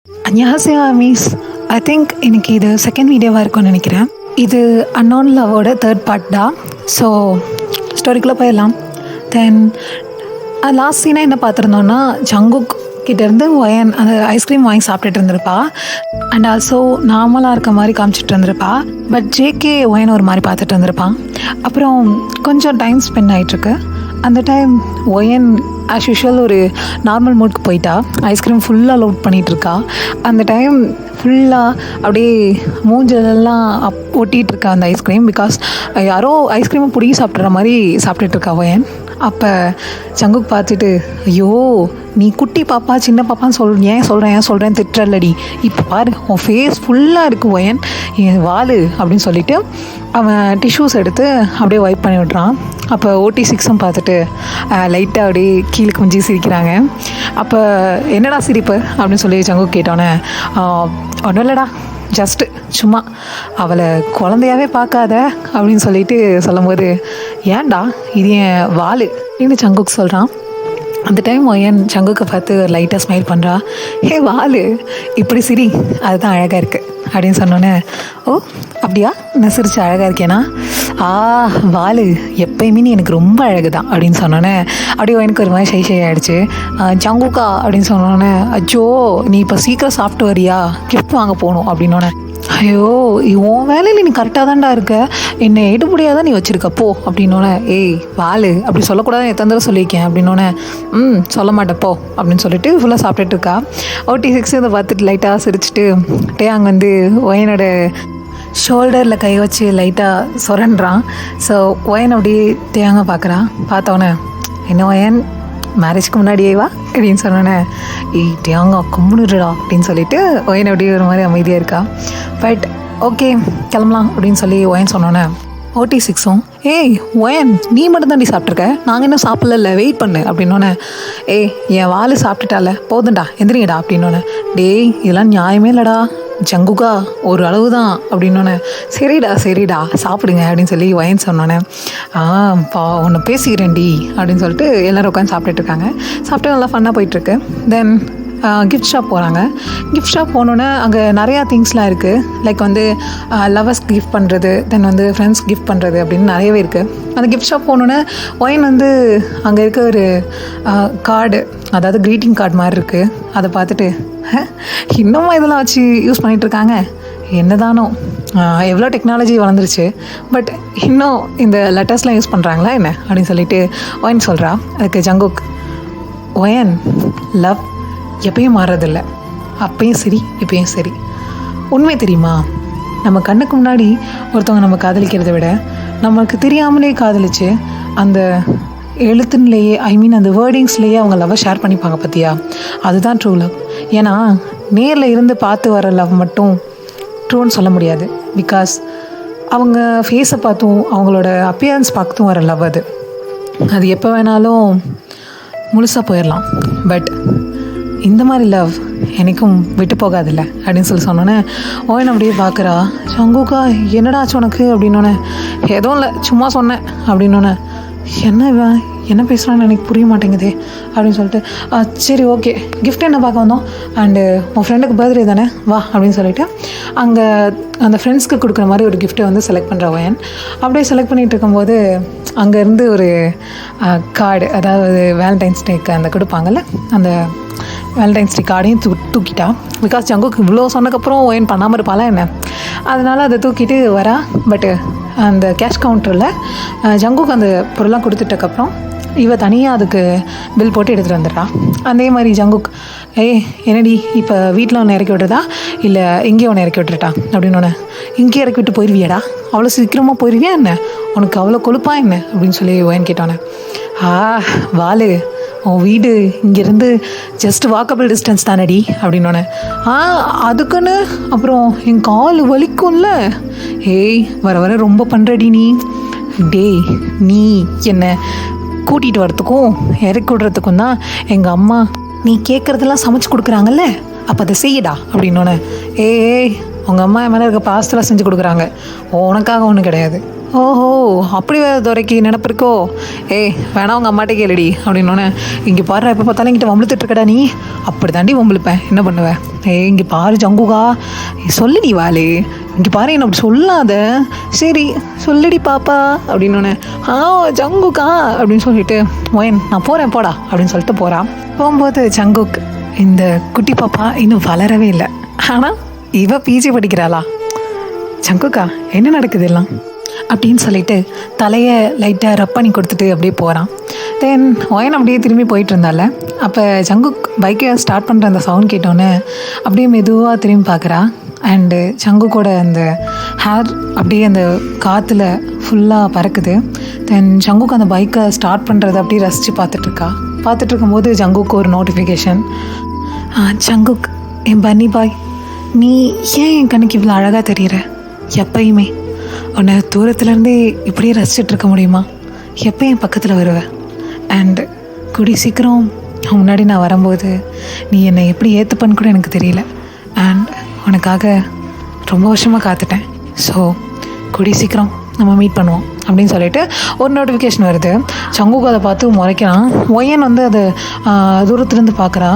안녕하세요 Amish. I think இன்னைக்கு இது second வீடியோவாக இருக்கும்னு நினைக்கிறேன். இது அன்னோன் லவ்வோட தேர்ட் பார்ட் தான். ஸோ ஸ்டோரிக்குள்ளே போயிடலாம். தென் லாஸ்ட் சீனாக என்ன பார்த்துருந்தோன்னா, ஜங்குக் கிட்டேருந்து ஒயன் அந்த ஐஸ்கிரீம் வாங்கி சாப்பிட்டுட்டு இருந்திருப்பா. அண்ட் ஆல்சோ நார்மலாக இருக்க மாதிரி காமிச்சிட்டு இருந்திருப்பா. பட் ஜேகே ஒயன் ஒரு மாதிரி பார்த்துட்டு இருந்திருப்பான். அப்புறம் கொஞ்சம் டைம் ஸ்பெண்ட் ஆகிட்டுருக்கு. அந்த டைம் ஒயன் ஆஸ் யூஷுவல் ஒரு நார்மல் மூட்க்கு போயிட்டா. ஐஸ்கிரீம் ஃபுல்லாக லோட் பண்ணிகிட்ருக்கா. அந்த டைம் ஃபுல்லாக அப்படியே மூஞ்சலெல்லாம் ஒட்டிகிட்டு இருக்கா அந்த ஐஸ்கிரீம். பிகாஸ் யாரோ ஐஸ்கிரீமை பிடிங்கி சாப்பிட்ற மாதிரி சாப்பிட்டுட்ருக்கா ஒயன். அப்போ ஜங்குக் பார்த்துட்டு, ஐயோ நீ குட்டி பாப்பா சின்ன பாப்பான்னு ஏன் சொல்கிறேன் திட்டுறல்லடி, இப்போ பாரு உன் ஃபேஸ் ஃபுல்லாக இருக்குது ஒயன், என் வாலு அப்படின்னு சொல்லிவிட்டு அவன் டிஷ்யூஸ் எடுத்து அப்படியே வைப் பண்ணி விட்றான். அப்போ OT6 பார்த்துட்டு லைட்டாக அப்படியே கீழே குஞ்சு சிரிக்கிறாங்க. அப்போ என்னடா சிரிப்பு அப்படின்னு சொல்லி ஜங்குக் கேட்டோன்னே, ஒன்றும் இல்லைடா, ஜஸ்ட்டு சும்மா அவளை குழந்தையாவே பார்க்காத அப்படின்னு சொல்லிட்டு சொல்லும்போது, ஏன்டா இது என் வாலு அப்படின்னு ஜங்குக் சொல்கிறான். அந்த டைம் ஒயன் ஜங்குக்கை பார்த்து லைட்டாக ஸ்மைல் பண்ணுறா. ஹே வாலு, இப்படி சிரி, அதுதான் அழகாக இருக்குது அப்படின்னு சொன்னோன்னே, ஓ அப்படியா, நான் சிரிச்சு அழகாக இருக்கேனா, வாலு எப்பயுமே நீ எனக்கு ரொம்ப அழகு தான் அப்படின்னு சொன்னோன்னே அப்படியே எனக்கு ஒரு மாதிரி ஷை ஆகிடுச்சு. ஜங்குக்கா அப்படின்னு சொன்னோன்னே, அச்சோ நீ இப்போ சீக்கிரம் சாப்பிட்டு வரியா, கிஃப்ட் வாங்க போகணும் அப்படின்னோடனே, ஐயோ உன் வேலையில் நீ கரெக்டாக தான்டா இருக்க, என்னை எடுபடியாக நீ வச்சுருக்க போ அப்படின்னோடனே, ஏய் வாலு அப்படி சொல்லக்கூடாது, எத்தனை தடவை சொல்லியிருக்கேன் அப்படின்னோடனே, சொல்ல மாட்டேன் போ அப்படின்னு சொல்லிட்டு ஃபுல்லாக சாப்பிட்டுட்டு இருக்கா. OT6 இதை பார்த்துட்டு லைட்டாக சிரிச்சுட்டு டேயாங் வந்து ஒயனோட ஷோல்டரில் கை வச்சு லைட்டாக சுரண்டுறான். ஸோ ஒயன் அப்படியே தேங்க பார்க்குறான். பார்த்தோன்னே, என்ன ஒயன் மேரேஜ்க்கு முன்னாடியே வா அப்படின்னு சொன்னோன்னே, தேங்க கும்பிடுறா அப்படின்னு சொல்லிட்டு ஒயன் அப்படியே ஒரு மாதிரி அமைதியாக இருக்கா. பட் ஓகே கிளம்பலாம் அப்படின்னு சொல்லி ஒயன் சொன்னோன்னே, OT6ம், ஏய் ஒயன் நீ மட்டும் தாண்டி சாப்பிட்ருக்க, நாங்கள் இன்னும் சாப்பிடல, வெயிட் பண்ணு அப்படின்னோடனே, ஏய் என் வாலு சாப்பிட்டுட்டால போதுண்டா எந்திரிங்கடா அப்படின்னோடனே, டேய் இதெல்லாம் நியாயமே இல்லைடா ஜங்குக்கா, ஒரு அளவு தான் அப்படின்னோடனே, சரிடா சாப்பிடுங்க அப்படின்னு சொல்லி ஒயன் சொன்னோன்னே, ஒன்று பேசிக்கிறேன்டி அப்படின்னு சொல்லிட்டு எல்லோரும் உட்காந்து சாப்பிட்டுட்டு இருக்காங்க. சாப்பிட்டு நல்லா ஃபன்னாக போயிட்டுருக்கு. தென் கிஃப்ட் ஷாப் போகிறாங்க. கிஃப்ட் ஷாப் போனோன்னே அங்கே நிறையா திங்ஸ்லாம் இருக்குது. லைக் வந்து லவர்ஸ் கிஃப்ட் பண்ணுறது, தென் வந்து ஃப்ரெண்ட்ஸ் கிஃப்ட் பண்ணுறது அப்படின்னு நிறையவே இருக்குது. அந்த கிஃப்ட் ஷாப் போனோன்னே ஒயன் வந்து அங்கே இருக்க ஒரு கார்டு, அதாவது க்ரீட்டிங் கார்டு மாதிரி இருக்குது. அதை பார்த்துட்டு, இன்னமும் இதெல்லாம் வச்சு யூஸ் பண்ணிகிட்ருக்காங்க, என்னதானோ எவ்வளோ டெக்னாலஜி வளர்ந்துருச்சு, பட் இன்னும் இந்த லெட்டர்ஸ்லாம் யூஸ் பண்ணுறாங்களா என்ன அப்படின்னு சொல்லிட்டு ஒயன் சொல்கிறா. அதுக்கு ஜங்குக், ஒயன் லவ் எப்பயும் மாறுறதில்ல, அப்பயும் சரி இப்பயும் சரி. உண்மை தெரியுமா, நம்ம கண்ணுக்கு முன்னாடி ஒருத்தவங்க நம்ம காதலிக்கிறத விட நம்மளுக்கு தெரியாமலே காதலிச்சு அந்த எழுத்துலேயே அந்த வேர்டிங்ஸ்லேயே அவங்க லவ்வை ஷேர் பண்ணிப்பாங்க பார்த்தியா, அதுதான் ட்ரூ லவ். ஏன்னா நேரில் இருந்து பார்த்து வர லவ் மட்டும் ட்ரூன்னு சொல்ல முடியாது. பிகாஸ் அவங்க ஃபேஸை பார்த்தும் அவங்களோட அப்பியரன்ஸ் பார்த்தும் வர லவ் அது எப்போ வேணாலும் முழுசாக போயிடலாம். பட் இந்த மாதிரி லவ் எனக்கும் விட்டு போகாதில்ல அப்படின்னு சொல்லி சொன்னோன்னே ஒயன் அப்படியே பார்க்குறா. ஜங்குக்கா என்னடா ஆச்சு உனக்கு அப்படின்னோடனே, எதுவும் இல்லை சும்மா சொன்னேன் அப்படின்னோடனே, என்ன பேசுகிறான்னு எனக்கு புரிய மாட்டேங்குதே அப்படின்னு சொல்லிட்டு, சரி ஓகே கிஃப்ட் என்ன பார்க்க வந்தோம், அண்டு உன் ஃப்ரெண்டுக்கு பர்த்டே தானே வா அப்படின்னு சொல்லிவிட்டு அங்கே அந்த ஃப்ரெண்ட்ஸ்க்கு கொடுக்குற மாதிரி ஒரு கிஃப்ட்டை வந்து செலக்ட் பண்ணுற ஒயன். அப்படியே செலக்ட் பண்ணிகிட்டு இருக்கும்போது அங்கேருந்து ஒரு கார்டு, அதாவது வேலண்டைன்ஸ் டேக்கு அந்த கொடுப்பாங்கல்ல, அந்த வேலண்டைன்ஸ் டே கார்டையும் தூக்கிட்டா. பிகாஸ் ஜங்குக்கு இவ்வளோ சொன்னதுக்கப்புறம் ஒயன் பண்ணாமல் இருப்பாளா என்ன, அதனால் அதை தூக்கிட்டு வரா. பட்டு அந்த கேஷ் கவுண்டரில் ஜங்குக்கு அந்த பொருளாக கொடுத்துட்டக்கப்புறம் இவ தனியாக அதுக்கு பில் போட்டு எடுத்துகிட்டு வந்துடுறா. அதே மாதிரி ஜங்குக், என்னடி இப்போ வீட்டில் ஒன்று இறக்கி விட்டுறதா இல்லை இங்கேயே ஒன்று இறக்கி விட்டுட்டா அப்படின்னோடனே, இங்கேயே இறக்கி விட்டு போயிடுவியாடா, அவ்வளோ சீக்கிரமாக போயிடுவியா என்ன, உனக்கு அவ்வளோ கொழுப்பா என்ன அப்படின்னு சொல்லி ஒயன் கேட்டோன்னே, வாலு உன் வீடு இங்கேருந்து ஜஸ்ட் வாக்கபிள் டிஸ்டன்ஸ் தானடி அப்படின்னோடனே, அதுக்குன்னு அப்புறம் என் கால் வலிக்கும்ல, வர வர ரொம்ப பண்ணுறடி நீ, நீ என்னை கூட்டிகிட்டு வரத்துக்கும் இறக்கி விடுறதுக்கும் தான் எங்கள் அம்மா நீ கேட்குறதெல்லாம் சமைச்சு கொடுக்குறாங்கல்ல, அப்போ அதை செய்யடா அப்படின்னோடனே, உங்கள் அம்மா என் மேலே இருக்க பாஸ்தெல்லாம் செஞ்சு கொடுக்குறாங்க, உனக்காக ஒன்றும் கிடையாது, ஓஹோ, அப்படி வேறு துறைக்கு நினப்பு இருக்கோ? ஏய் வேணா உங்கள் அம்மாட்டே கேளுடி அப்படின்னோடனே, இங்கே பாரு எப்போ பார்த்தாலும் என்கிட்ட வம்பிழுத்துட்டு இருக்கடா நீ. அப்படி தாண்டி வம்பிழுப்பேன், என்ன பண்ணுவேன்? ஏய் இங்கே பாரு ஜங்குகா, சொல்லுடி வாளே, இங்கே பாரு என்ன அப்படி சொல்லாத. சரி சொல்லுடி பாப்பா அப்படின்னோடனே, ஜங்குக்கா அப்படின்னு சொல்லிட்டு, ஒயன் நான் போகிறேன் போடா அப்படின்னு சொல்லிட்டு போகிறான். போகும்போது ஜங்குக், இந்த குட்டி பாப்பா இன்னும் வளரவே இல்லை, ஆனால் இவ பிஜி படிக்கிறாளா? ஜங்குக்கா என்ன நடக்குது எல்லாம் அப்படின்னு சொல்லிட்டு தலையை லைட்டாக ரப் பண்ணி கொடுத்துட்டு அப்படியே போகிறான். தென் ஒயன் அப்படியே திரும்பி போயிட்டு இருந்தால, அப்போ ஜங்குக் பைக்கை ஸ்டார்ட் பண்ணுற அந்த சவுண்ட் கேட்டோன்னே அப்படியே மெதுவாக திரும்பி பார்க்குறா. அண்டு ஜங்குக்கோட அந்த ஹேர் அப்படியே அந்த காற்றுல ஃபுல்லாக பறக்குது. தென் ஜங்குக் அந்த பைக்கை ஸ்டார்ட் பண்ணுறதை அப்படியே ரசித்து பார்த்துட்ருக்கா. பார்த்துட்டு இருக்கும்போது ஜங்குக்கு ஒரு நோட்டிஃபிகேஷன். ஜங்குக், என் பன்னி பாய், நீ ஏன் என் கண்ணுக்கு இவ்வளோ அழகாக தெரிகிற? எப்பயுமே உன்னை தூரத்துலேருந்தே இப்படியே ரசிச்சுட்டு இருக்க முடியுமா? எப்போ என் பக்கத்தில் வருவேன்? அண்ட் கூடி சீக்கிரம் முன்னாடி நான் வரும்போது நீ என்னை எப்படி ஏற்றுப்பன்னு கூட எனக்கு தெரியல. அண்ட் உனக்காக ரொம்ப வருஷமாக காத்துட்டேன். ஸோ கூடி சீக்கிரம் நம்ம மீட் பண்ணுவோம் அப்படின்னு சொல்லிட்டு ஒரு நோட்டிஃபிகேஷன் வருது. ஜங்குக் அதை பார்த்து முறைக்கிறான். ஒயன் வந்து அதை தூரத்துலேருந்து பார்க்குறா.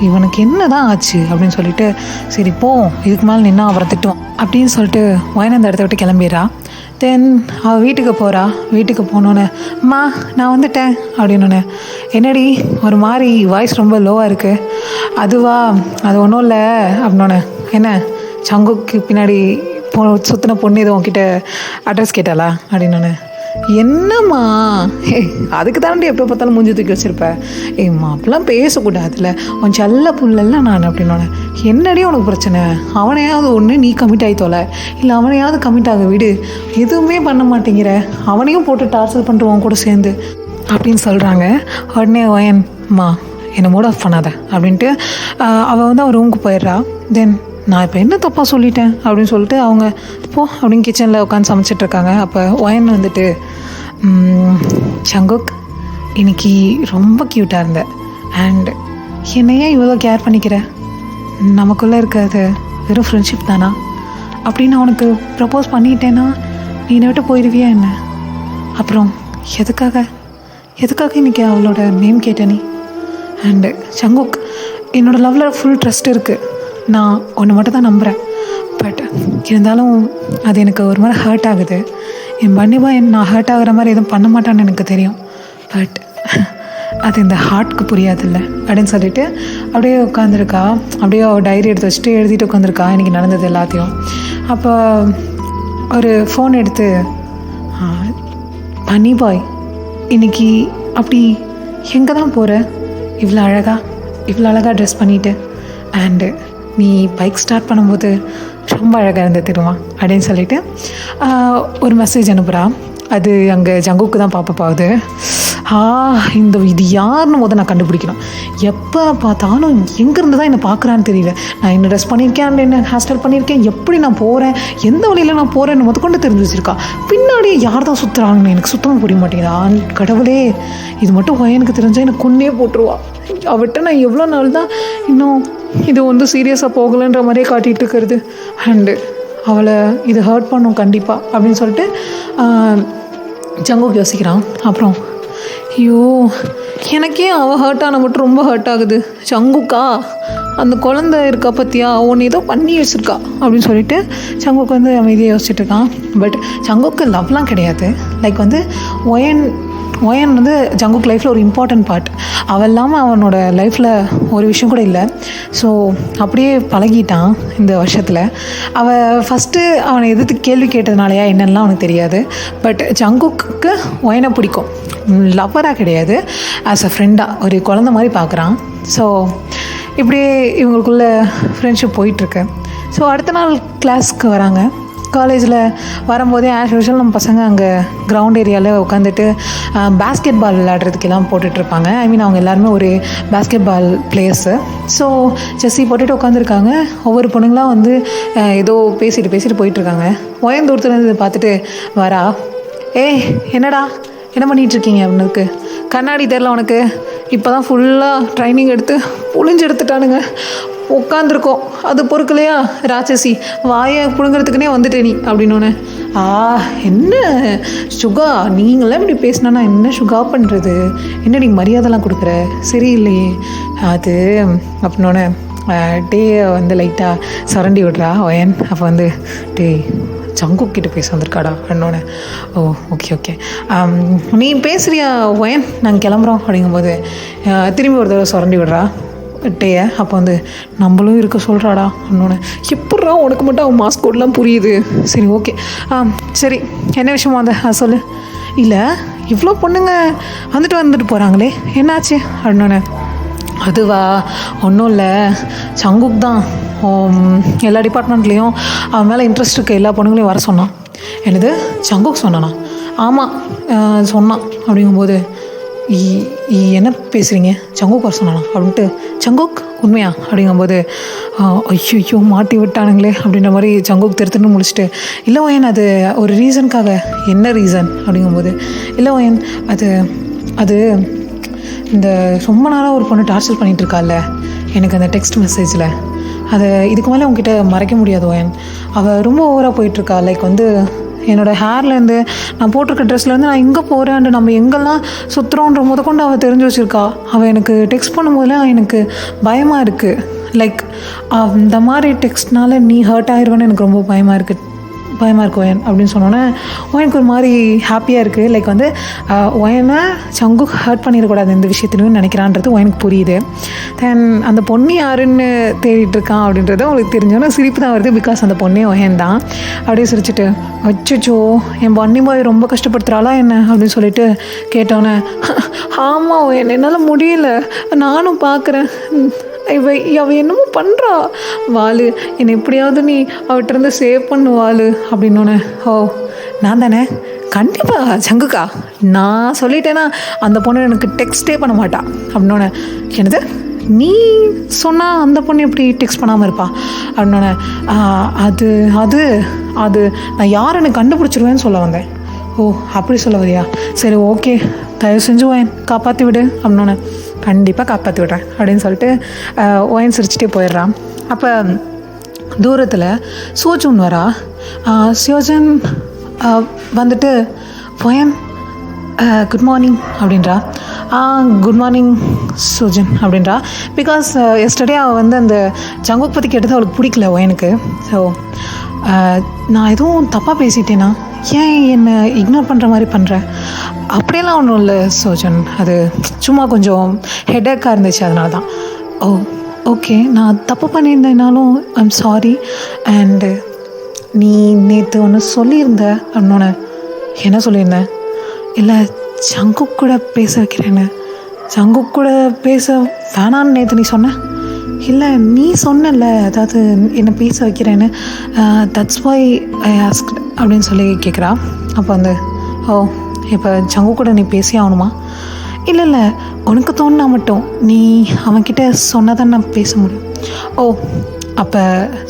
இவனுக்கு என்ன தான் ஆச்சு அப்படின்னு சொல்லிட்டு, சரி போ, இதுக்கு மேலே நின்னா அவரை திட்டுவான் அப்படின்னு சொல்லிட்டு ஒயன் அந்த இடத்த விட்டு கிளம்பிடுறா. தென் அவள் வீட்டுக்கு போகிறா. வீட்டுக்கு போனோன்னே, அம்மா நான் வந்துட்டேன் அப்படின்னோடனே, என்னடி ஒரு மாதிரி வாய்ஸ் ரொம்ப லோவாக இருக்குது? அதுவா, அது ஒன்றும் இல்லை அப்படின்னோடனே, என்ன ஜங்குக்கு பின்னாடி சுற்றின பொண்ணு எதுவும் உங்ககிட்ட அட்ரஸ் கேட்டாளா அப்படின்னோடனே, என்னம்மா அதுக்கு தாண்டி எப்போ பார்த்தாலும் மூஞ்சி தூக்கி வச்சுருப்பேன். ஏம்மா அப்படிலாம் பேசக்கூடாதுல்ல, உன் செல்ல புள்ளல்ல நான் அப்படின்னோடனே, என்னடி உனக்கு பிரச்சனை? அவனையாவது ஒன்று நீ கமிட் ஆகித்தோல, இல்லை அவனையாவது கமிட் ஆக விடு, எதுவுமே பண்ண மாட்டேங்கிற, அவனையும் போட்டு டார்ச்சர் பண்ணுறவன் கூட சேர்ந்து அப்படின்னு சொல்கிறாங்க. உடனே ஒயன்மா என்னை மூட் ஆஃப் பண்ணாத அப்படின்ட்டு அவள் வந்து அவன் ரூமுக்கு போயிடுறா. தென் நான் இப்போ என்ன தப்பாக சொல்லிட்டேன் அப்படின்னு சொல்லிட்டு அவங்க போ அப்படின்னு கிச்சனில் உட்காந்து சமைச்சிட்ருக்காங்க. அப்போ ஒயன் வந்துட்டு, ஜங்குக் இன்னைக்கு ரொம்ப க்யூட்டாக இருந்த, அண்ட் என்னையே இவ்வளோ கேர் பண்ணிக்கிற, நமக்குள்ளே இருக்கிறது வெறும் ஃப்ரெண்ட்ஷிப் தானா? அப்படின்னு அவனுக்கு ப்ரப்போஸ் பண்ணிட்டேன்னா நீ என்னை விட்டு போயிடுவியா என்ன? அப்புறம் எதுக்காக இன்றைக்கி அவளோட நேம் கேட்ட நீ? அண்டு ஜங்குக், என்னோடய லவ்வில் ஃபுல் ட்ரஸ்ட் இருக்குது, நான் ஒன்று மட்டும் தான் நம்புகிறேன். பட் இருந்தாலும் அது எனக்கு ஒரு மாதிரி ஹர்ட் ஆகுது. என் பன்னிபாய் நான் ஹர்ட் ஆகுற மாதிரி எதுவும் பண்ண மாட்டான்னு எனக்கு தெரியும். பட் அது இந்த ஹார்ட்க்கு புரியாதில்ல அப்படின்னு சொல்லிட்டு அப்படியே உட்காந்துருக்கா. அப்படியே டைரி எடுத்து வச்சுட்டு எழுதிட்டு உட்காந்துருக்கா இன்றைக்கி நடந்தது எல்லாத்தையும். அப்போ ஒரு ஃபோன் எடுத்து, பன்னிபாய் இன்றைக்கி அப்படி எங்கே தான் போகிற? இவ்வளோ அழகாக ட்ரெஸ் பண்ணிவிட்டு, அண்டு நீ பைக் ஸ்டார்ட் பண்ணும்போது ரொம்ப அழகாக இருந்தது தெரியுமா அப்படின்னு சொல்லிட்டு ஒரு மெசேஜ் அனுப்புகிறா. அது அங்கே ஜங்குக்கு தான் பாப்பா ஆகுது. இது யாருன்னு போது நான் கண்டுபிடிக்கணும். எப்போ பார்த்தாலும் எங்கேருந்து தான் என்னை பார்க்குறான்னு தெரியல. நான் என்ன ட்ரெஸ் பண்ணியிருக்கேன், என்ன ஹேர் ஸ்டைல் பண்ணியிருக்கேன், எப்படி நான் போகிறேன், எந்த வழியில் நான் போகிறேன்னு முதற்கொண்டு தெரிஞ்சு வச்சுருக்கா. பின்னாடியே யார் தான் சுற்றுறாங்கன்னு எனக்கு சுத்தமாக புரிய மாட்டேங்குதா. கடவுளே, இது மட்டும் எனக்கு தெரிஞ்சால் எனக்கு கொன்னே போட்டுருவா. அவட்ட நான் எவ்வளோ நாள் தான் இன்னும் இது வந்து சீரியஸாக போகலைன்ற மாதிரியே காட்டிகிட்டு இருக்கிறது. அண்டு அவளை இது ஹர்ட் பண்ணும் கண்டிப்பாக அப்படின்னு சொல்லிட்டு ஜங்குக் யோசிக்கிறான். அப்புறம் ஐயோ, எனக்கே அவள் ஹர்ட் ஆனால் மட்டும் ரொம்ப ஹர்ட் ஆகுது. ஜங்குக்கா, அந்த குழந்தை இருக்கா பற்றியா, ஒன்று ஏதோ பண்ணி வச்சுருக்கா அப்படின்னு சொல்லிட்டு ஜங்குக் வந்து அமைதியாக யோசிச்சுட்டு இருக்கான். பட் ஜங்குக்கு லவ்லாம் கிடையாது. லைக் வந்து ஒயன் வந்து ஜங்குக் லைஃப்பில் ஒரு இம்பார்ட்டன்ட் பார்ட். அவள் இல்லாமல் அவனோட லைஃப்பில் ஒரு விஷயம் கூட இல்லை. ஸோ அப்படியே பழகிட்டான் இந்த வருஷத்தில். அவள் ஃபஸ்ட்டு அவனை எதிர்த்து கேள்வி கேட்டதுனாலையா என்னெல்லாம் அவனுக்கு தெரியாது. பட் ஜங்குக்கு ஒயனை பிடிக்கும், லவ்வராக கிடையாது, ஆஸ் அ ஃப்ரெண்டாக ஒரு குழந்த மாதிரி பார்க்குறான். ஸோ இப்படியே இவங்களுக்குள்ள ஃப்ரெண்ட்ஷிப் போயிட்டுருக்கு. ஸோ அடுத்த நாள் கிளாஸ்க்கு வராங்க. காலேஜில் வரும்போதே ஆஸ் யூஷுவல் நம்ம பசங்க அங்கே கிரவுண்ட் ஏரியாவில் உட்காந்துட்டு பேஸ்கெட் பால் விளையாடுறதுக்கெல்லாம் போட்டுட்ருப்பாங்க. ஐ மீன் அவங்க எல்லாருமே ஒரு பேஸ்கெட் பால் பிளேயர்ஸு. ஸோ ஜெஸ்ஸி போட்டுட்டு உட்காந்துருக்காங்க. ஒவ்வொரு பொண்ணுங்களாம் வந்து ஏதோ பேசிட்டு போயிட்டுருக்காங்க. ஒயன் தூரத்துலேருந்து பார்த்துட்டு வரா. என்னடா என்ன பண்ணிகிட்ருக்கீங்க அவனுக்கு? கண்ணாடி தெரில உனக்கு? இப்போ தான் ஃபுல்லாக ட்ரைனிங் எடுத்து புழிஞ்சு எடுத்துட்டானுங்க. உட்காந்துருக்கோம், அது பொறுக்கலையா ராட்சசி, வாயை பிடுங்கிறதுக்குனே வந்துட்டே நீ அப்படின்னோடனே, என்ன சுகா நீங்களாம் இப்படி பேசினா என்ன சுகா பண்ணுறது, என்ன நீ மரியாதைலாம் கொடுக்குற சரியில்லையே அது அப்படின்னோடனே டேயை வந்து லைட்டாக சுரண்டி விட்றா ஒயன். அப்போ வந்து டே ஜங்குக் கிட்ட பேச வந்திருக்காடா அப்படின்னோடனே, ஓ ஓகே ஓகே நீ பேசுகிறியா ஒயன், நாங்கள் கிளம்புறோம் அப்படிங்கும்போது திரும்பி ஒரு தடவை சுரண்டி விட்றா டேயை. அப்போ வந்து நம்மளும் இருக்க சொல்கிறாடா அப்படின்னோடனே, எப்பட்றா உனக்கு மட்டும் அவன் மாஸ்க் கோட்லாம் புரியுது, சரி ஓகே சரி என்ன விஷயமா அந்த சொல்லு. இல்லை இவ்வளோ பொண்ணுங்க வந்துட்டு போகிறாங்களே என்னாச்சு அப்படின்னோடனே, அதுவா ஒன்றும் இல்லை, சங்குக் தான் எல்லா டிபார்ட்மெண்ட்லேயும் அவன் மேலே இன்ட்ரெஸ்ட் இருக்க எல்லா பொண்ணுங்களையும் வர சொன்னான். என்னது சங்குக் சொன்னானா? ஆமாம் சொன்னான். அப்படிங்கும்போது என்ன பேசுகிறீங்க, சங்குக் வர சொன்னானா அப்படின்ட்டு, சங்குக் உண்மையா அப்படிங்கும்போது ஐயோ மாட்டி விட்டானுங்களே அப்படின்ற மாதிரி சங்குக் திருத்துன்னு முடிச்சுட்டு, இல்லை ஓயன் அது ஒரு ரீசனுக்காக. என்ன ரீசன் அப்படிங்கும்போது, இல்லை ஓயன் அது அது இந்த ரொம்ப நாளாக ஒரு பொண்ணு டார்ச்சர் பண்ணிகிட்ருக்காள்ல எனக்கு அந்த டெக்ஸ்ட் மெசேஜில், அதை இதுக்கு மேலே உங்ககிட்ட மறைக்க முடியாது ஓயன். அவள் ரொம்ப ஓவராக போயிட்டுருக்கா. லைக் வந்து என்னோடய ஹேர்லேருந்து நான் போட்டிருக்க ட்ரெஸ்லேருந்து நான் எங்கே போகிறேன், நம்ம எங்கெல்லாம் சுற்றுறோன்ற முதற்கொண்டு அவள் தெரிஞ்சு வச்சுருக்கா. அவள் எனக்கு டெக்ஸ்ட் பண்ணும்போதெல்லாம் எனக்கு பயமாக இருக்குது. லைக் இந்த மாதிரி டெக்ஸ்ட்னால நீ ஹர்ட் ஆயிடுவேன்னு எனக்கு ரொம்ப பயமாக இருக்குது ஒயன் அப்படின்னு சொன்னோன்னே ஒயனுக்கு ஒரு மாதிரி ஹாப்பியாக இருக்குது. லைக் வந்து ஒயனை சங்குக் ஹர்ட் பண்ணிடக்கூடாது இந்த விஷயத்துலையும் நினைக்கிறான்றது ஒயனுக்கு புரியுது. தென் அந்த பொண்ணு யாருன்னு தேடிட்டு இருக்கான் அப்படின்றது அவங்களுக்கு தெரிஞ்சோன்னா சிரிப்பு தான் வருது. பிகாஸ் அந்த பொண்ணே ஒயன் தான். அப்படியே சிரிச்சுட்டு, அச்சோ என் பன்னி பாய் ரொம்ப கஷ்டப்படுத்துகிறாளா என்ன அப்படின்னு சொல்லிட்டு கேட்டோன்னே, ஆமாம் ஒயன் என்னால் முடியல, நானும் பார்க்குறேன், அவள் என்னமோ பண்ணுறா வாலு, என்னை எப்படியாவது நீ அவகிட்டருந்து சேவ் பண்ணு வாலு அப்படின்னோடனே, ஓ நான் தானே கண்டிப்பாக சங்குக்கா, நான் சொல்லிட்டேன்னா அந்த பொண்ணு எனக்கு டெக்ஸ்ட்டே பண்ண மாட்டா அப்படின்னோடனே, என்னது நீ சொன்னால் அந்த பொண்ணு எப்படி டெக்ஸ்ட் பண்ணாமல் இருப்பா அப்படின்னோடனே, அது அது அது நான் யாருன்னு கண்டுபிடிச்சிருவேன்னு சொல்ல வந்தேன். ஓ அப்படி சொல்ல வரியா, சரி ஓகே தயவு செஞ்சு ஒயன் காப்பாற்றி விடு அப்படின்னோடனே, கண்டிப்பாக காப்பாற்றி விடுறேன் அப்படின்னு சொல்லிட்டு ஒயன் சிரிச்சிட்டே போயிடுறான். அப்போ தூரத்தில் சோஜன் வரா. சோஜன் வந்துட்டு ஒயன் குட் மார்னிங் அப்படின்றா. குட் மார்னிங் சோஜன் அப்படின்றா. பிகாஸ் எஸ்டர்டே அவள் வந்து அந்த ஜங்குக் பற்றி கேட்டது அவளுக்கு பிடிக்கல ஒயனுக்கு. ஸோ நான் எதுவும் தப்பாக பேசிட்டேனா, ஏன் என்னை இக்னோர் பண்ணுற மாதிரி பண்ணுறேன்? அப்படியெல்லாம் ஒன்றும் இல்லை சோஜன், அது சும்மா கொஞ்சம் ஹெடேக்காக இருந்துச்சு அதனால தான். ஓ ஓகே நான் தப்பு பண்ணியிருந்தேனாலும் ஐம் சாரி. அண்டு நீ நேற்று ஒன்று சொல்லியிருந்த அப்படின்னோடனே, என்ன சொல்லியிருந்தேன்? இல்லை ஜங்குக் கூட பேச வைக்கிறேன்னு. ஜங்குக் கூட பேச வேணான்னு நேற்று நீ சொன்ன? இல்லை நீ சொன்னல, அதாவது என்னை பேச வைக்கிறேன்னு, தட்ஸ் வை ஐ ஆஸ்க் அப்படின்னு சொல்லி கேட்குறா. அப்போ வந்து, ஓ இப்போ ஜங்குக் கூட நீ பேசி ஆகணுமா? இல்லை இல்லை உனக்கு தோணுனா மட்டும் நீ அவன்கிட்ட சொன்னால் தான் நான் பேச முடியும். ஓ அப்போ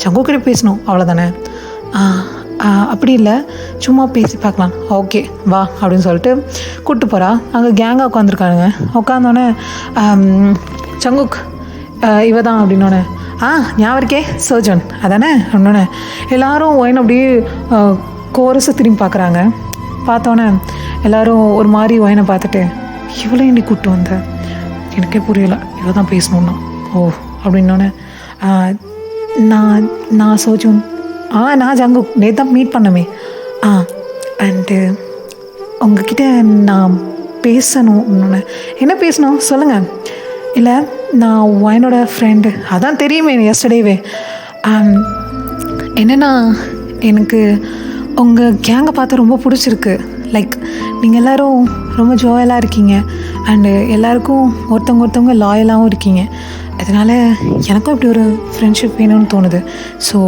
ஜங்குக் கிட்ட பேசணும் அவ்வளோதானே? அப்படி இல்லை சும்மா பேசி பார்க்கலாம், ஓகே வா அப்படின்னு சொல்லிட்டு கூப்பிட்டு போகிறா. அங்கே கேங்காக உட்காந்துருக்கானுங்க. உட்காந்தோடனே ஜங்குக் இவ தான் அப்படின்னோடனே, ஞாபகம் இருக்கே சோஜன் அதானே அப்படின்னோடனே எல்லோரும் ஒயின் அப்படியே கோரஸை திரும்பி பார்க்குறாங்க. பார்த்தோன்னே எல்லோரும் ஒரு மாதிரி ஒயனை பார்த்துட்டு, இவ்வளோ நீ கூப்பிட்டு வந்த எனக்கே புரியலை, இவ தான் பேசணுன்னா. ஓ அப்படின்னோடனே, நான் சோஜன், நான் ஜங்குக் நேற்று தான் மீட் பண்ணமே. அண்டு உங்ககிட்ட நான் பேசணும் அப்படின்னோடனே, என்ன பேசணும் சொல்லுங்கள். இல்லை நான் ஒயனோட ஃப்ரெண்டு, அதான் தெரியுமே எஸ்டர்டேவே. என்னென்னா எனக்கு உங்கள் கேங்கை பார்த்து ரொம்ப பிடிச்சிருக்கு. லைக் நீங்கள் எல்லோரும் ரொம்ப ஜோயலாக இருக்கீங்க. அண்டு எல்லாருக்கும் ஒருத்தவங்க லாயலாகவும் இருக்கீங்க. அதனால் எனக்கும் இப்படி ஒரு ஃப்ரெண்ட்ஷிப் வேணும்னு தோணுது. ஸோ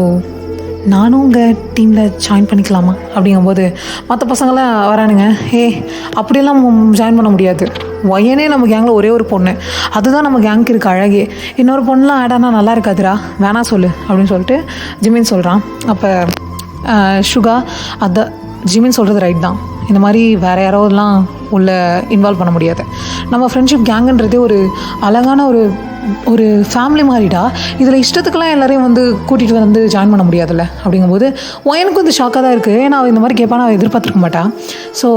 நானும் உங்கள் டீமில் ஜாயின் பண்ணிக்கலாமா அப்படிங்கும்போது மற்ற பசங்களாம் வரானுங்க. அப்படியெல்லாம் ஜாயின் பண்ண முடியாது, ஒயனே நம்ம கேங்கில் ஒரே ஒரு பொண்ணு, அதுதான் நம்ம கேங்க்கு இருக்க அழகே, இன்னொரு பொண்ணுலாம் ஆட் ஆனால் நல்லா இருக்காதுடா, வேணா சொல்லு அப்படின்னு சொல்லிட்டு ஜிமின் சொல்கிறான். அப்போ சுகா, அதை ஜிமின் சொல்கிறது ரைட் தான், இந்த மாதிரி வேறு யாரோலாம் உள்ள இன்வால்வ் பண்ண முடியாது. நம்ம ஃப்ரெண்ட்ஷிப் கேங்குன்றதே ஒரு அழகான ஒரு ஒரு ஃபேமிலி மாதிரிடா, இதில் இஷ்டத்துக்கெல்லாம் எல்லாரையும் வந்து கூட்டிகிட்டு வந்து ஜாயின் பண்ண முடியாதுல்ல அப்படிங்கும்போது எனக்கு வந்து ஷாக்காக தான் இருக்குது. ஏன்னா அவள் இந்த மாதிரி கேட்பான்னு அவள் எதிர்பார்த்துருக்க மாட்டான். ஸோ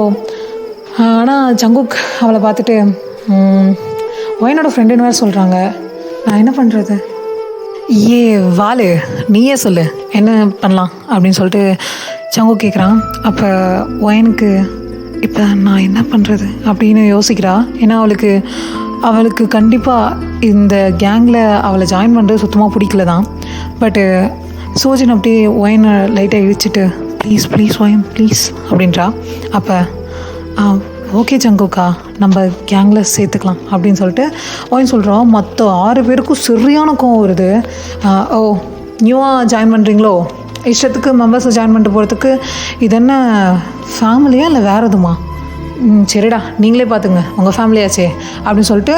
ஆனால் ஜங்குக் அவளை பார்த்துட்டு ஒயனோட ஃப்ரெண்டுன்னு வேறு சொல்கிறாங்க. நான் என்ன பண்ணுறது? வாலு நீயே சொல்லு என்ன பண்ணலாம் அப்படின்னு சொல்லிட்டு ஜங்குக் கேட்குறான். அப்போ ஒயனுக்கு இப்போ நான் என்ன பண்ணுறது அப்படின்னு யோசிக்கிறா. ஏன்னா அவளுக்கு கண்டிப்பாக இந்த கேங்கில் அவளை ஜாயின் பண்ணுறது சுத்தமாக பிடிக்கல தான். பட்டு சோஜன் அப்படியே ஒயனை லைட்டாக இழிச்சிட்டு ப்ளீஸ் ப்ளீஸ் ஒயன் ப்ளீஸ் அப்படின்றா. அப்போ ஓகே ஜங்குக்கா நம்ம கேங்கில் சேர்த்துக்கலாம் அப்படின்னு சொல்லிட்டு ஒயன் சொல்கிறான். மற்ற 6 பேருக்கும் சரியான கோவம் வருது. ஓ நியூவாக ஜாயின் பண்ணுறீங்களோ, இஷ்டத்துக்கு மெம்பர்ஸை ஜாயின் பண்ணிட்டு போகிறதுக்கு இது என்ன ஃபேமிலியா இல்லை வேறு எதுமா? சரிடா நீங்களே பார்த்துங்க உங்கள் ஃபேமிலியாச்சே அப்படின்னு சொல்லிட்டு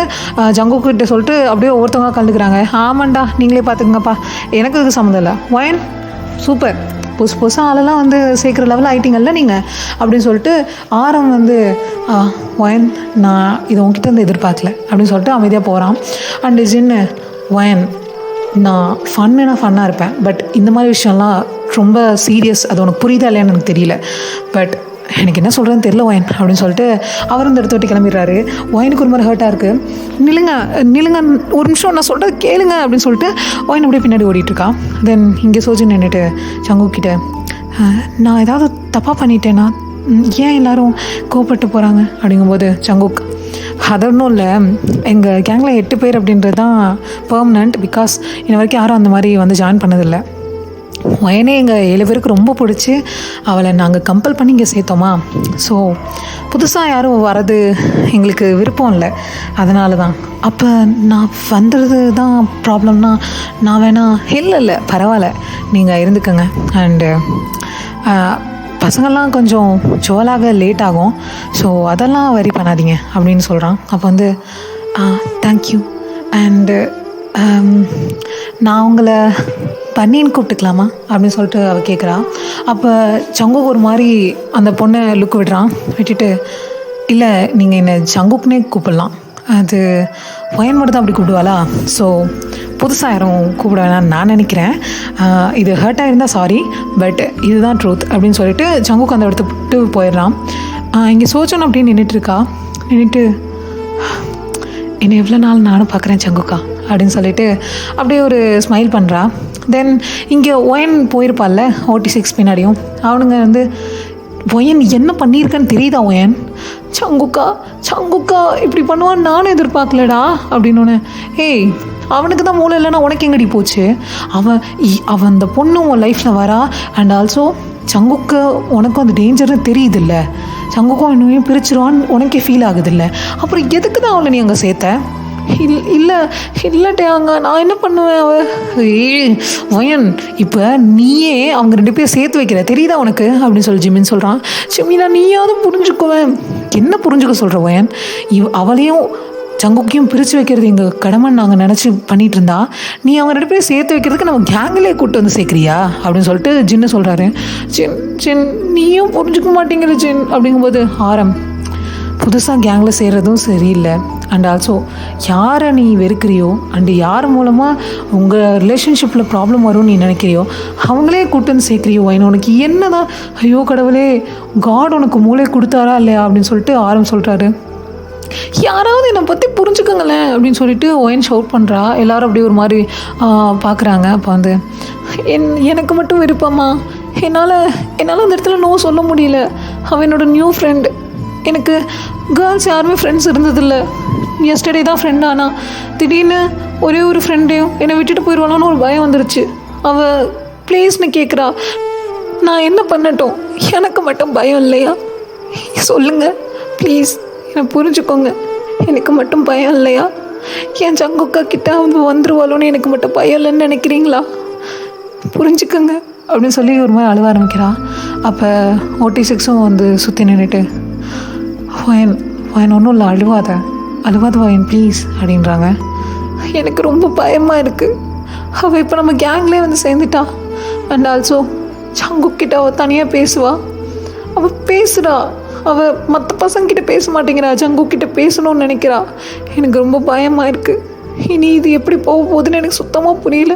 ஜங்குக்கிட்ட சொல்லிட்டு அப்படியே ஒவ்வொருத்தவங்க கலந்துக்கிறாங்க. ஆமாண்டா நீங்களே பார்த்துக்குங்கப்பா, எனக்கு இதுக்கு சம்மந்தம் இல்லை. ஒயன் சூப்பர், புதுசாக ஆளெல்லாம் வந்து சேர்க்குற லெவலில் ஆயிட்டிங்கல்ல நீங்கள் அப்படின்னு சொல்லிட்டு ஆரம் வந்து ஒயன் நான் இது உங்ககிட்ட இருந்து எதிர்பார்க்கல அப்படின்னு சொல்லிட்டு அமைதியாக போகிறான். அண்டு ஜின்னு ஒயன் நான் ஃபன்னாக இருப்பேன், பட் இந்த மாதிரி விஷயம்லாம் ரொம்ப சீரியஸ், அது உனக்கு புரியுதா இல்லையான்னு எனக்கு தெரியல, பட் எனக்கு என்ன சொல்கிறேன்னு தெரியல ஒயன் அப்படின்னு சொல்லிட்டு அவர் இந்த இடத்த விட்டு கிளம்பிடுறாரு. ஒயனுக்கு ஒரு மாதிரி ஹர்ட்டாக இருக்குது. நில்லுங்க ஒரு நிமிஷம் நான் சொல்கிறது கேளுங்க அப்படின்னு சொல்லிட்டு ஒயன் அப்படியே பின்னாடி ஓடிட்டுருக்கான். தென் இங்கே சோஜன் நின்றுட்டு ஜங்குக்கிட்ட நான் ஏதாவது தப்பாக பண்ணிட்டேன்னா ஏன் எல்லோரும் கோவப்பட்டு போகிறாங்க அப்படிங்கும்போது ஜங்குக் அது ஒன்றும் இல்லை, எங்கள் கேங்கில் 8 பேர் அப்படின்றது தான் பெர்மனண்ட், பிகாஸ் இன்ன வரைக்கும் யாரும் அந்த மாதிரி வந்து ஜாயின் பண்ணதில்லை. ஒயனே எங்கள் 7 பேருக்கு ரொம்ப பிடிச்சி அவளை நாங்கள் கம்பல் பண்ணி இங்கே சேர்த்தோமா. ஸோ புதுசாக யாரும் வரது எங்களுக்கு விருப்பம் இல்லை, அதனால தான். அப்போ நான் வந்துடுறது தான் ப்ராப்ளம்னா நான் வேணா இல்லை பரவாயில்ல நீங்கள் இருந்துக்கங்க. அண்டு பசங்கள்லாம் கொஞ்சம் ஜோலாக லேட் ஆகும், ஸோ அதெல்லாம் வரி பண்ணாதீங்க அப்படின்னு சொல்கிறான். அப்போ வந்து தேங்க்யூ அண்டு நான் உங்களை பன்னின்னு கூப்பிட்டுக்கலாமா அப்படின்னு சொல்லிட்டு அவள் கேட்குறா. அப்போ ஜங்குக் ஒரு மாதிரி அந்த பொண்ணை லுக் விட்டுட்டு இல்லை நீங்கள் என்னை ஜங்குக்னே கூப்பிடலாம், அது ஒயன் மட்டும் தான் அப்படி கூப்பிடுவாளா, ஸோ புதுசாக யாரும் கூப்பிட வேணான்னு நான் நினைக்கிறேன், இது ஹர்ட்டாக இருந்தால் சாரி, பட் இதுதான் ட்ரூத் அப்படின்னு சொல்லிட்டு ஜங்குக் அந்த இடத்த விட்டு போயிடலாம். இங்கே சோச்சன் அப்படின்னு நின்றுட்டு என்னை எவ்வளோ நாள் நானும் பார்க்குறேன் ஜங்குக்கா அப்படின்னு சொல்லிட்டு அப்படியே ஒரு ஸ்மைல் பண்ணுறா. தென் இங்கே ஒயன் போயிருப்பாள்ல OT6 பின்னாடியும், அவனுங்க வந்து ஒயன் என்ன பண்ணியிருக்கேன்னு தெரியுதா ஒயன், சங்குக்கா இப்படி பண்ணுவான்னு நானும் எதிர்பார்க்கலடா அப்படின்னு. ஏய் அவனுக்கு தான் மூளை இல்லைன்னா உனக்கு எங்கடி போச்சு, அவன் அந்த பொண்ணு உன் லைஃப்பில் வரா. அண்ட் ஆல்சோ சங்குக்கு உனக்கும் அந்த டேஞ்சர்னு தெரியுதில்ல, சங்குக்கும் இன்னும் பிரிச்சிருவான்னு உனக்கே ஃபீல் ஆகுதில்ல, அப்புறம் எதுக்கு தான் அவளை நீ அங்கே சேர்த்த? இல்லட்டே அங்கே நான் என்ன பண்ணுவேன்? ஒயன் இப்போ நீயே அவங்க 2 பேரும் சேர்த்து வைக்கிற தெரியுதா உனக்கு அப்படின்னு சொல்லி ஜிமின் சொல்கிறான். ஜிமினா நீயாவது புரிஞ்சுக்குவேன், என்ன புரிஞ்சுக்க சொல்கிற ஒயன்? அவளையும் ஜங்குக்கையும் பிரித்து வைக்கிறது எங்கள் கடமைன்னு நாங்கள் நினச்சி பண்ணிகிட்டு இருந்தா, நீ அவங்க 2 பேரும் சேர்த்து வைக்கிறதுக்கு நம்ம கேங்கிலே கூப்பிட்டு வந்து சேர்க்குறியா அப்படின்னு சொல்லிட்டு ஜின்னு சொல்கிறாரு. ஜின் நீயும் புரிஞ்சுக்க மாட்டேங்கிற ஜின் அப்படிங்கும்போது ஆரம் புதுசாக கேங்கில் சேர்றதும் சரியில்லை. அண்ட் ஆல்சோ யாரை நீ வெறுக்கிறியோ அண்டு யார் மூலமாக உங்கள் ரிலேஷன்ஷிப்பில் ப்ராப்ளம் வரும்னு நீ நினைக்கிறியோ அவங்களே கூட்டு வந்து சேர்க்குறியோ ஒயன், உனக்கு என்ன தான் ஐயோ கடவுளே காட் உனக்கு மூளை கொடுத்தாரா இல்லையா அப்படின்னு சொல்லிட்டு ஆரம் சொல்கிறாரு. யாராவது என்னை பற்றி புரிஞ்சுக்கங்களேன் அப்படின்னு சொல்லிட்டு ஒயன் ஷவுட் பண்ணுறா. எல்லோரும் அப்படியே ஒரு மாதிரி பார்க்குறாங்க. அப்போ வந்து எனக்கு மட்டும் விருப்பமா, என்னால் அந்த இடத்துல நோ சொல்ல முடியல, அவன் என்னோடய நியூ ஃப்ரெண்டு, எனக்கு கேர்ள்ஸ் யாருமே ஃப்ரெண்ட்ஸ் இருந்ததில்லை, எஸ்டர்டே தான் ஃப்ரெண்ட், ஆனால் திடீர்னு ஒரே ஒரு ஃப்ரெண்டையும் என்னை விட்டுட்டு போயிடுவாளான்னு ஒரு பயம் வந்துருச்சு, அவள் ப்ளீஸ்னு கேட்குறா, நான் என்ன பண்ணட்டும்? எனக்கு மட்டும் பயம் இல்லையா? சொல்லுங்கள் ப்ளீஸ், என்னை புரிஞ்சுக்கோங்க, எனக்கு மட்டும் பயம் இல்லையா? என் ஜங்குக்கா கிட்ட அவங்க வந்துருவாளோன்னு எனக்கு மட்டும் பயம் இல்லைன்னு நினைக்கிறீங்களா? புரிஞ்சுக்கோங்க அப்படின்னு சொல்லி ஒரு மாதிரி அழுவ ஆரம்பிக்கிறா. அப்போ OT6 வந்து சுற்றி நின்றுட்டு ஒயன் ஒன்றும் இல்லை, அழுவாத ஒயன் ப்ளீஸ் அப்படின்றாங்க. எனக்கு ரொம்ப பயமாக இருக்குது, அவள் இப்போ நம்ம கேங்லேயே வந்து சேர்ந்துட்டா. அண்ட் ஆல்சோ ஜங்குக்கிட்ட அவள் தனியாக பேசுவா, அவள் பேசுகிறா, அவள் மற்ற பசங்கிட்ட பேச மாட்டேங்கிறா, ஜங்குக்கிட்ட பேசணும்னு நினைக்கிறா, எனக்கு ரொம்ப பயமாக இருக்குது இனி இது எப்படி போக போகுதுன்னு எனக்கு சுத்தமாக புரியல.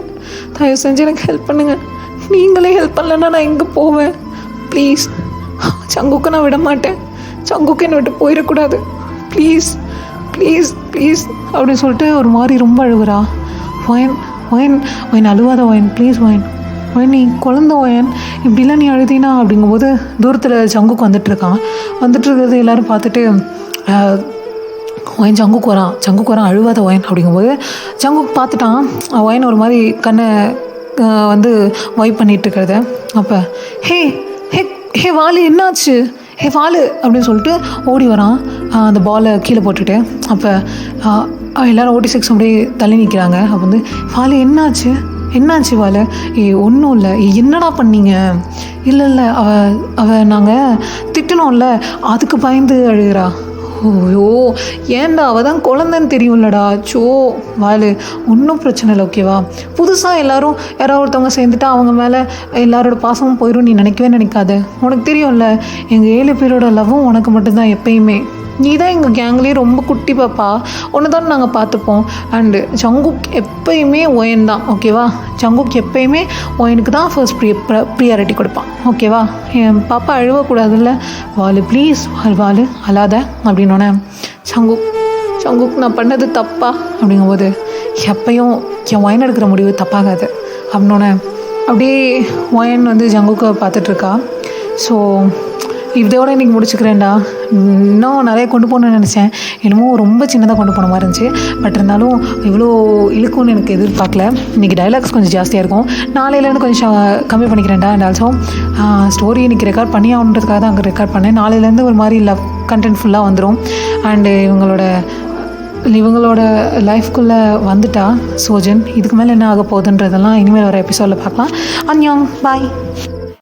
தயவு செஞ்சு எனக்கு ஹெல்ப் பண்ணுங்கள். நீங்களே ஹெல்ப் பண்ணலன்னா நான் எங்கே போவேன்? ப்ளீஸ். சங்குக்கு நான் விட மாட்டேன். சங்குக்கு என்னை விட்டு போயிடக்கூடாது. ப்ளீஸ் ப்ளீஸ் ப்ளீஸ் அப்படின்னு சொல்லிட்டு ஒரு மாதிரி ரொம்ப அழுகுறா. ஒயன் ஒயன் ஒயன் அழுவாத ஒயன், ப்ளீஸ் ஒயன், ஒயன் நீ குழந்த ஒயன், இப்படிலாம் நீ அழுதினா அப்படிங்கும்போது தூரத்தில் சங்குக்கு வந்துட்டுருக்கிறது எல்லோரும் பார்த்துட்டு ஒயன் சங்குக்கு வரான் அழுவாத ஒயன் அப்படிங்கும்போது சங்குக்கு பார்த்துட்டான். ஒயன் ஒரு மாதிரி கண்ணை வந்து வைப் பண்ணிகிட்ருக்கிறத. அப்போ ஹே ஹே ஹே வாலு என்னாச்சு, ஹே வாலு அப்படின்னு சொல்லிட்டு ஓடி வரான் அந்த பாலை கீழே போட்டுட்டு. அப்போ எல்லோரும் 46 அப்படியே தள்ளி நிற்கிறாங்க. அப்போ வந்து வாலு என்னாச்சு வாலு? ஒன்றும் இல்லை. என்னடா பண்ணீங்க? இல்லை அவள் நாங்கள் திட்டினோம்ல, அதுக்கு பயந்து அழுகிறா. ஓ ஏன்டா, அவள் தான் குழந்தைன்னு தெரியும்லடா. சோ வாலு ஒன்றும் பிரச்சனை இல்லை, ஓகேவா? புதுசாக யாராவது ஒருத்தவங்க சேர்ந்துட்டா அவங்க மேலே எல்லாரோட பாசமும் போயிடும் நீ நினைக்காத. உனக்கு தெரியும்ல, எங்கள் 7 பேரோட லவ்வும் உனக்கு மட்டும்தான் எப்பயுமே. நீ தான் எங்கள் கேங்லேயே ரொம்ப குட்டி பாப்பா, ஒன்று தான் நாங்கள் பார்த்துப்போம். அண்டு சங்குக் எப்பயுமே ஒயன் தான், ஓகேவா? சங்குக் எப்பயுமே ஒயனுக்கு தான் ஃபர்ஸ்ட் ப்ரியாரிட்டி கொடுப்பான், ஓகேவா? என் பாப்பா அழுவக்கூடாதுல்ல வாலு, ப்ளீஸ் வாலு அழாத அப்படின்னோடனே சங்குக் நான் பண்ணது தப்பா அப்படிங்கும்போது எப்பயும் என் ஒயன் எடுக்கிற முடிவு தப்பாகாது அப்படின்னோடனே அப்படியே ஒயன் வந்து ஜங்குக்கை பார்த்துட்ருக்கா. ஸோ இதோட இன்றைக்கி முடிச்சுக்கிறேன்டா. இன்னும் நிறைய கொண்டு போகணுன்னு நினச்சேன், என்னமோ ரொம்ப சின்னதாக கொண்டு போன மாதிரி இருந்துச்சு. பட் இருந்தாலும் இவ்வளோ இழுக்கும்னு எனக்கு எதிர்பார்க்கல. இன்றைக்கி டைலாக்ஸ் கொஞ்சம் ஜாஸ்தியாக இருக்கும், நாளையிலேருந்து கொஞ்சம் கம்மி பண்ணிக்கிறேன்டா. அண்ட் ஆல்சோ ஸ்டோரி இன்றைக்கி ரெக்கார்ட் பண்ணி ஆகணுன்றதுக்காக தான் அங்கே ரெக்கார்ட் பண்ணேன். நாளையிலேருந்து ஒரு மாதிரி லவ் கண்டென்ட் ஃபுல்லாக வந்துடும். அண்டு இவங்களோட லைஃப்குள்ளே வந்துட்டா சோஜன். இதுக்கு மேலே என்ன ஆக போகுதுன்றதெல்லாம் இனிமேல் வர எபிசோடில் பார்க்கலாம். அன்யாங், பாய்.